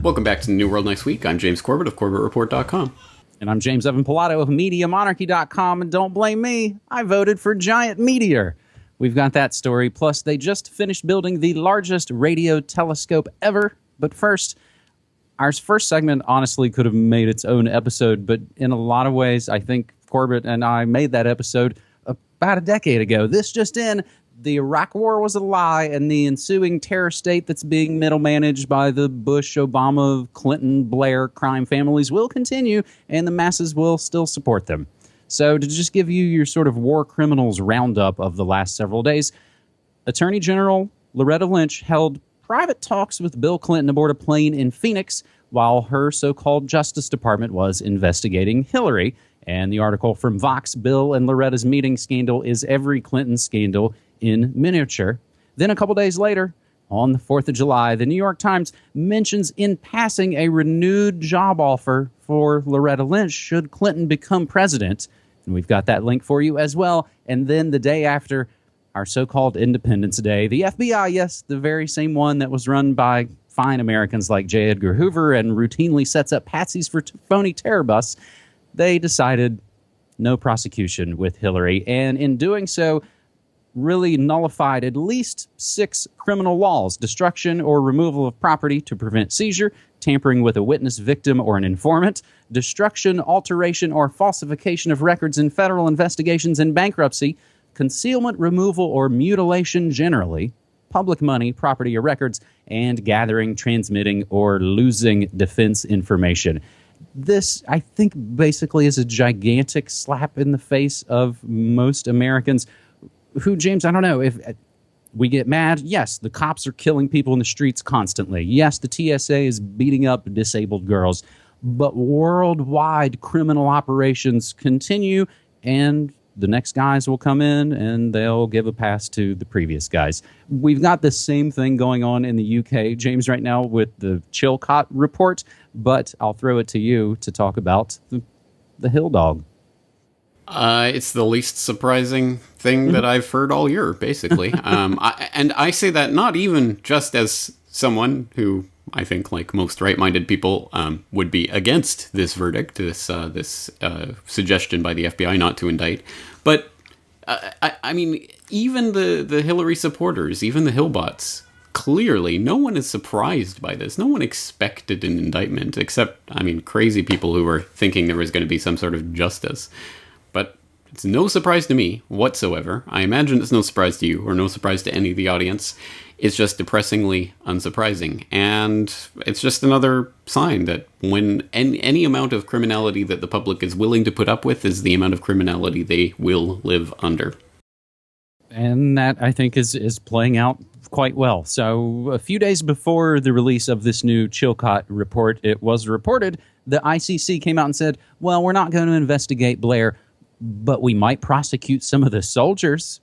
Welcome back to New World Next Week. I'm James Corbett of CorbettReport.com. And I'm James Evan Pilato of MediaMonarchy.com. And don't blame me, I voted for Giant Meteor. We've got that story. Plus, they just finished building the largest radio telescope ever. But first, our first segment honestly could have made its own episode. But in a lot of ways, I think Corbett and I made that episode about a decade ago. This just in. The Iraq War was a lie, and the ensuing terror state that's being middle managed by the Bush, Obama, Clinton, Blair crime families will continue, and the masses will still support them. So to just give you your sort of war criminals roundup of the last several days, Attorney General Loretta Lynch held private talks with Bill Clinton aboard a plane in Phoenix while her so-called Justice Department was investigating Hillary. And the article from Vox, Bill and Loretta's meeting scandal is every Clinton scandal in miniature. Then a couple days later, on the 4th of July, the New York Times mentions in passing a renewed job offer for Loretta Lynch should Clinton become president. And we've got that link for you as well. And then the day after, our so-called Independence Day, the FBI, yes, the very same one that was run by fine Americans like J. Edgar Hoover and routinely sets up patsies for phony terror busts, they decided no prosecution with Hillary. And in doing so, really nullified at least 6 criminal laws: destruction or removal of property to prevent seizure, tampering with a witness, victim, or an informant, destruction, alteration, or falsification of records in federal investigations and bankruptcy, concealment, removal, or mutilation generally, public money, property, or records, and gathering, transmitting, or losing defense information. This, I think, basically is a gigantic slap in the face of most Americans who, James, I don't know, if we get mad. Yes, the cops are killing people in the streets constantly. Yes, the TSA is beating up disabled girls. But worldwide criminal operations continue, and the next guys will come in and they'll give a pass to the previous guys. We've got the same thing going on in the UK, James, right now with the Chilcot report, but I'll throw it to you to talk about the Hill Dog. It's the least surprising thing that I've heard all year, basically. And I say that not even just as someone who I think, like most right-minded people, would be against this verdict, this suggestion by the FBI not to indict. But, I mean, even the Hillary supporters, even the Hillbots, clearly no one is surprised by this. No one expected an indictment, except, I mean, crazy people who were thinking there was going to be some sort of justice. But it's no surprise to me whatsoever. I imagine it's no surprise to you, or no surprise to any of the audience. It's just depressingly unsurprising. And it's just another sign that when any amount of criminality that the public is willing to put up with is the amount of criminality they will live under. And that, I think, is playing out quite well. So a few days before the release of this new Chilcot report, it was reported the ICC came out and said, well, we're not going to investigate Blair, but we might prosecute some of the soldiers.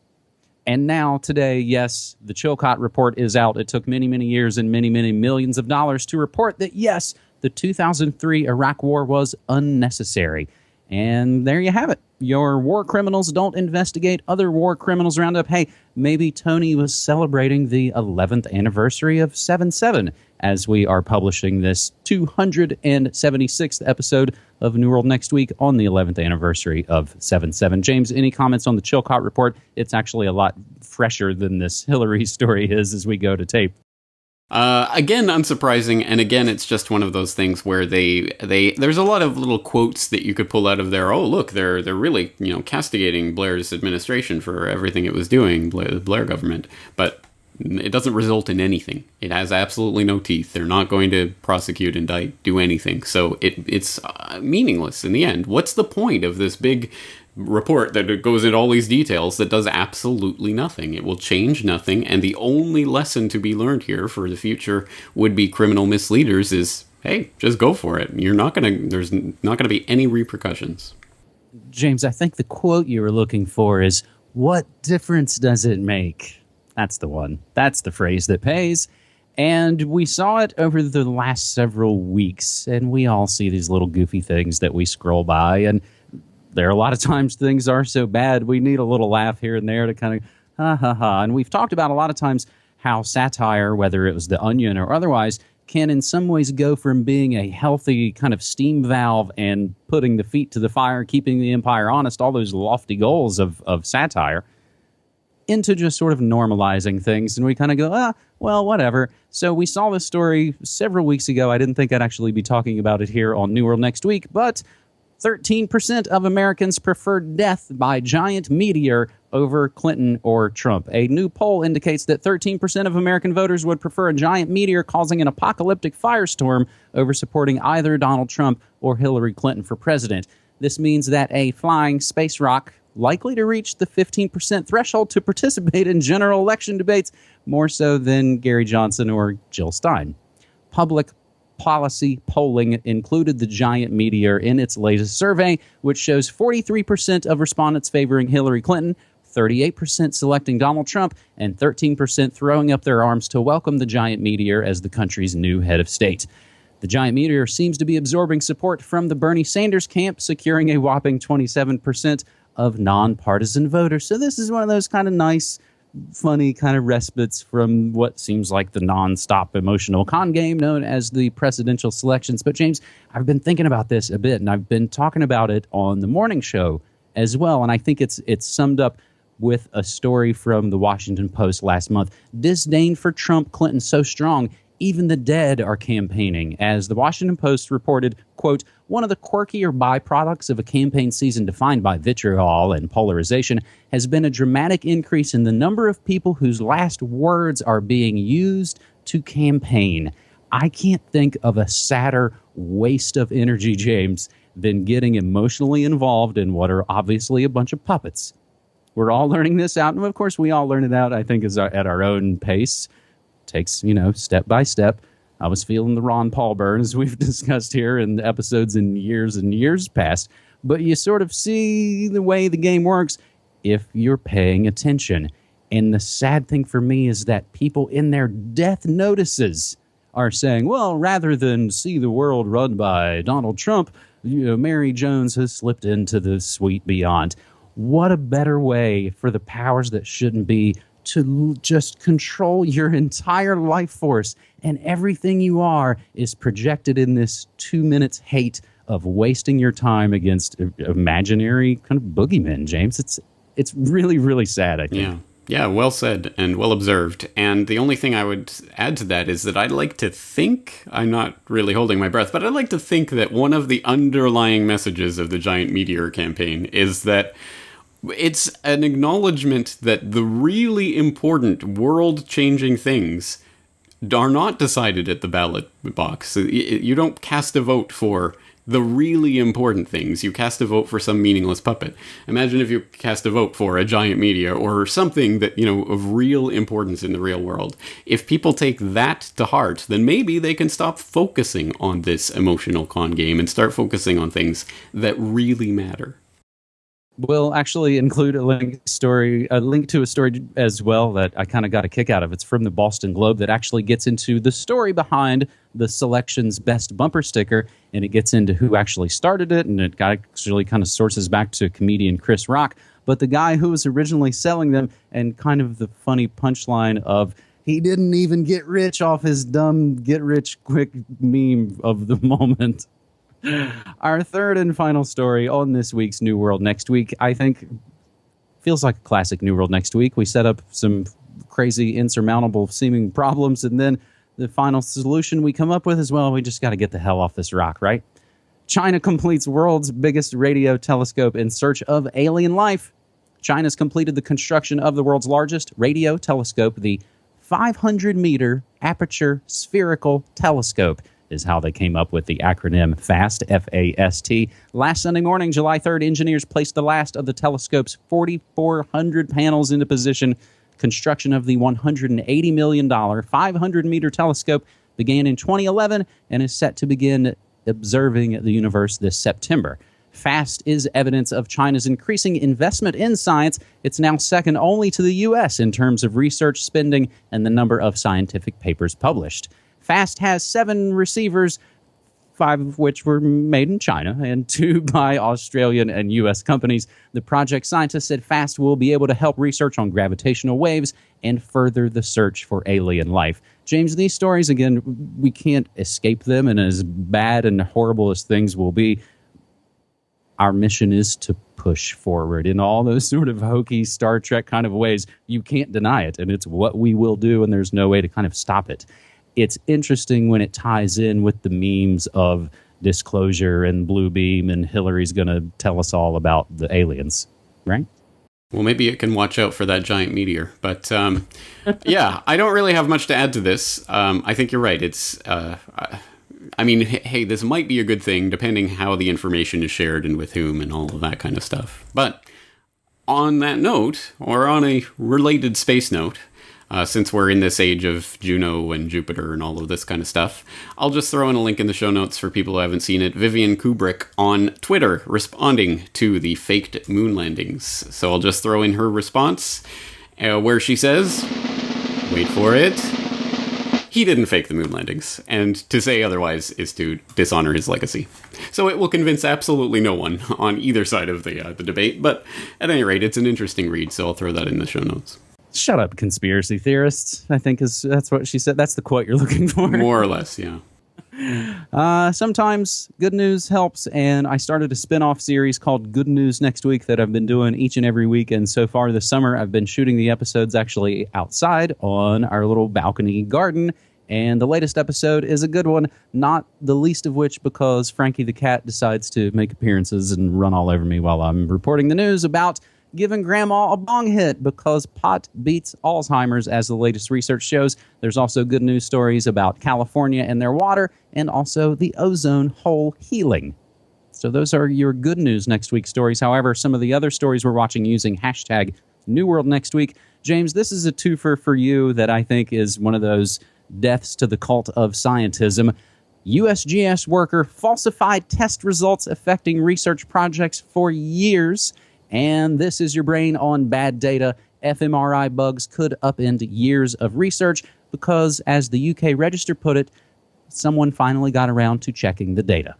And now, today, yes, the Chilcot report is out. It took many, many years and many, many millions of dollars to report that, yes, the 2003 Iraq War was unnecessary. And there you have it. Your war criminals don't investigate other war criminals roundup. Hey, maybe Tony was celebrating the 11th anniversary of 7/7 as we are publishing this 276th episode of New World Next Week on the 11th anniversary of 7/7. James, any comments on the Chilcot report? It's actually a lot fresher than this Hillary story is as we go to tape. Again, unsurprising, and again, it's just one of those things where there's a lot of little quotes that you could pull out of there. Oh, look, they're really, castigating Blair's administration for everything it was doing, the Blair government, but it doesn't result in anything. It has absolutely no teeth. They're not going to prosecute, indict, do anything. So it's meaningless in the end. What's the point of this big report that goes into all these details that does absolutely nothing? It will change nothing, and the only lesson to be learned here for the future would-be criminal misleaders is, hey, just go for it. There's not gonna be any repercussions. James, I think the quote you were looking for is, what difference does it make? That's the one. That's the phrase that pays. And we saw it over the last several weeks, and we all see these little goofy things that we scroll by, and there are a lot of times things are so bad we need a little laugh here and there to kind of ha ha ha. And we've talked about a lot of times how satire, whether it was The Onion or otherwise, can in some ways go from being a healthy kind of steam valve and putting the feet to the fire, keeping the empire honest, all those lofty goals of satire, into just sort of normalizing things. And we kind of go, well, whatever. So we saw this story several weeks ago. I didn't think I'd actually be talking about it here on New World Next Week, but 13% of Americans prefer death by giant meteor over Clinton or Trump. A new poll indicates that 13% of American voters would prefer a giant meteor causing an apocalyptic firestorm over supporting either Donald Trump or Hillary Clinton for president. This means that a flying space rock, likely to reach the 15% threshold to participate in general election debates, more so than Gary Johnson or Jill Stein. Public policy polling included the giant meteor in its latest survey, which shows 43% of respondents favoring Hillary Clinton, 38% selecting Donald Trump, and 13% throwing up their arms to welcome the giant meteor as the country's new head of state. The giant meteor seems to be absorbing support from the Bernie Sanders camp, securing a whopping 27% of nonpartisan voters. So this is one of those kind of nice, funny kind of respites from what seems like the nonstop emotional con game known as the presidential selections. But James, I've been thinking about this a bit, and I've been talking about it on the morning show as well. And I think it's summed up with a story from the Washington Post last month. Disdain for Trump, Clinton so strong, even the dead are campaigning. As the Washington Post reported, quote, one of the quirkier byproducts of a campaign season defined by vitriol and polarization has been a dramatic increase in the number of people whose last words are being used to campaign. I can't think of a sadder waste of energy, James, than getting emotionally involved in what are obviously a bunch of puppets. We're all learning this out, and of course we all learn it out, I think, at our own pace. Takes, step by step. I was feeling the Ron Paul burn, as we've discussed here in episodes in years and years past. But you sort of see the way the game works if you're paying attention. And the sad thing for me is that people in their death notices are saying, well, rather than see the world run by Donald Trump, Mary Jones has slipped into the sweet beyond. What a better way for the powers that shouldn't be to just control your entire life force, and everything you are is projected in this 2 minutes hate of wasting your time against imaginary kind of boogeymen, James. It's really, really sad, I think. Yeah, well said and well observed. And the only thing I would add to that is that I'd like to think, I'm not really holding my breath, but I'd like to think that one of the underlying messages of the Giant Meteor campaign is that it's an acknowledgement that the really important world-changing things are not decided at the ballot box. You don't cast a vote for the really important things. You cast a vote for some meaningless puppet. Imagine if you cast a vote for a giant meteor or something that, of real importance in the real world. If people take that to heart, then maybe they can stop focusing on this emotional con game and start focusing on things that really matter. We'll actually include a link to a story as well that I kind of got a kick out of. It's from the Boston Globe that actually gets into the story behind the selection's best bumper sticker, and it gets into who actually started it, and it actually kind of sources back to comedian Chris Rock. But the guy who was originally selling them, and kind of the funny punchline of, he didn't even get rich off his dumb get-rich-quick meme of the moment. Our third and final story on this week's New World Next Week, I think, feels like a classic New World Next Week. We set up some crazy, insurmountable seeming problems, and then the final solution we come up with is, well, we just got to get the hell off this rock, right? China completes world's biggest radio telescope in search of alien life. China's completed the construction of the world's largest radio telescope, the 500-meter aperture spherical telescope, is how they came up with the acronym FAST, F-A-S-T. Last Sunday morning, July 3rd, engineers placed the last of the telescope's 4,400 panels into position. Construction of the $180 million 500-meter telescope began in 2011 and is set to begin observing the universe this September. FAST is evidence of China's increasing investment in science. It's now second only to the U.S. in terms of research spending and the number of scientific papers published. FAST has 7 receivers 5 of which were made in China and 2 by Australian and U.S. companies. The project scientists said FAST will be able to help research on gravitational waves and further the search for alien life. James, these stories, again, we can't escape them, and as bad and horrible as things will be, our mission is to push forward in all those sort of hokey Star Trek kind of ways. You can't deny it, and it's what we will do, and there's no way to kind of stop it. It's interesting when it ties in with the memes of disclosure and Blue Beam and Hillary's going to tell us all about the aliens, right? Well, maybe it can watch out for that giant meteor. But yeah, I don't really have much to add to this. I think you're right. It's, I mean, hey, this might be a good thing depending how the information is shared and with whom and all of that kind of stuff. But on that note, or on a related space note, since we're in this age of Juno and Jupiter and all of this kind of stuff, I'll just throw in a link in the show notes for people who haven't seen it. Vivian Kubrick on Twitter responding to the faked moon landings. So I'll just throw in her response where she says, wait for it, he didn't fake the moon landings. And to say otherwise is to dishonor his legacy. So it will convince absolutely no one on either side of the debate. But at any rate, it's an interesting read, so I'll throw that in the show notes. Shut up, conspiracy theorists, I think that's what she said. That's the quote you're looking for. More or less, yeah. Sometimes good news helps, and I started a spin-off series called Good News Next Week that I've been doing each and every week, and so far this summer I've been shooting the episodes actually outside on our little balcony garden, and the latest episode is a good one, not the least of which because Frankie the cat decides to make appearances and run all over me while I'm reporting the news about giving grandma a bong hit because pot beats Alzheimer's, as the latest research shows. There's also good news stories about California and their water, and also the ozone hole healing. So those are your good news next week stories. However, some of the other stories we're watching using hashtag NewWorldNextWeek. James, this is a twofer for you that I think is one of those deaths to the cult of scientism. USGS worker falsified test results affecting research projects for years. And this is your brain on bad data. fMRI bugs could upend years of research because, as the UK Register put it, someone finally got around to checking the data.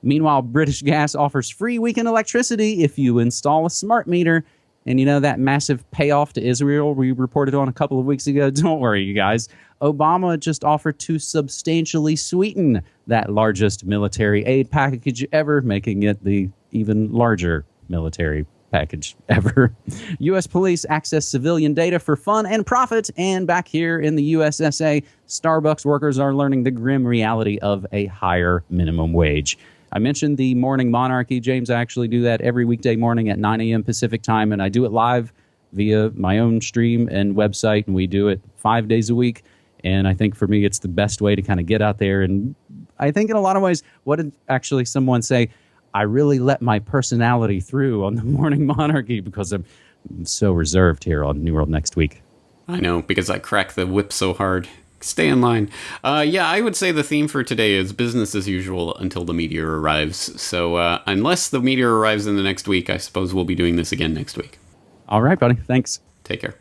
Meanwhile, British Gas offers free weekend electricity if you install a smart meter. And you know that massive payoff to Israel we reported on a couple of weeks ago? Don't worry, you guys. Obama just offered to substantially sweeten that largest military aid package ever, making it the even larger military package ever. U.S. police access civilian data for fun and profit. And back here in the USSA, Starbucks workers are learning the grim reality of a higher minimum wage. I mentioned the morning monarchy. James, I actually do that every weekday morning at 9 a.m. Pacific time, and I do it live via my own stream and website, and we do it 5 days a week. And I think for me, it's the best way to kind of get out there. And I think in a lot of ways, what did actually someone say? I really let my personality through on the morning monarchy because I'm so reserved here on New World Next Week. I know, because I crack the whip so hard. Stay in line. Yeah, I would say the theme for today is business as usual until the meteor arrives. So unless the meteor arrives in the next week, I suppose we'll be doing this again next week. All right, buddy. Thanks. Take care.